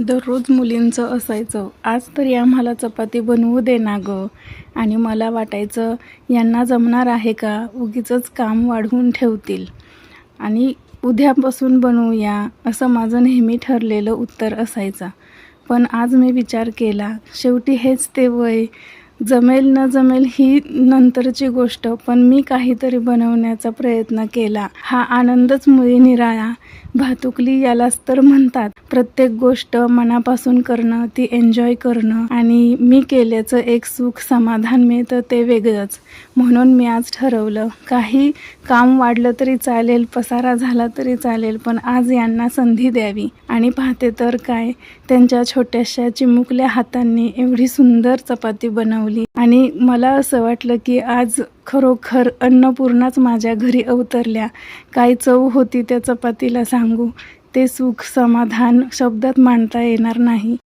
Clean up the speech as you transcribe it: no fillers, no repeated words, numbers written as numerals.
दररोज मुलींचं असायचं, आज तरी आम्हाला चपाती बनवू दे ना गं. आणि मला वाटायचं यांना जमणार आहे का, उगीचच काम वाढवून ठेवतील आणि उद्यापासून बनवूया असं माझं नेहमी ठरलेलं उत्तर असायचं. पण आज मी विचार केला, शेवटी हेच ते वय, जमेल न जमेल ही नंतरची गोष्ट, पण मी काहीतरी बनवण्याचा प्रयत्न केला. हा आनंदच मुळी निराळा. भातुकली यालाच तर म्हणतात. प्रत्येक गोष्ट मनापासून करणं, ती एन्जॉय करणं आणि मी केल्याचं एक सुख समाधान मिळतं ते वेगळंच. म्हणून मी आज ठरवलं, काही काम वाढलं तरी चालेल, पसारा झाला तरी चालेल, पण आज यांना संधी द्यावी. आणि पाहते तर काय, त्यांच्या छोट्याशा चिमुकल्या हातांनी एवढी सुंदर चपाती बनवली आणि मला असं वाटलं की आज खरोखर अन्नपूर्णाच माझ्या घरी अवतरल्या. काय चव होती त्या चपातीला सांगू, ते सुख समाधान शब्दात मांडता येणार नाही.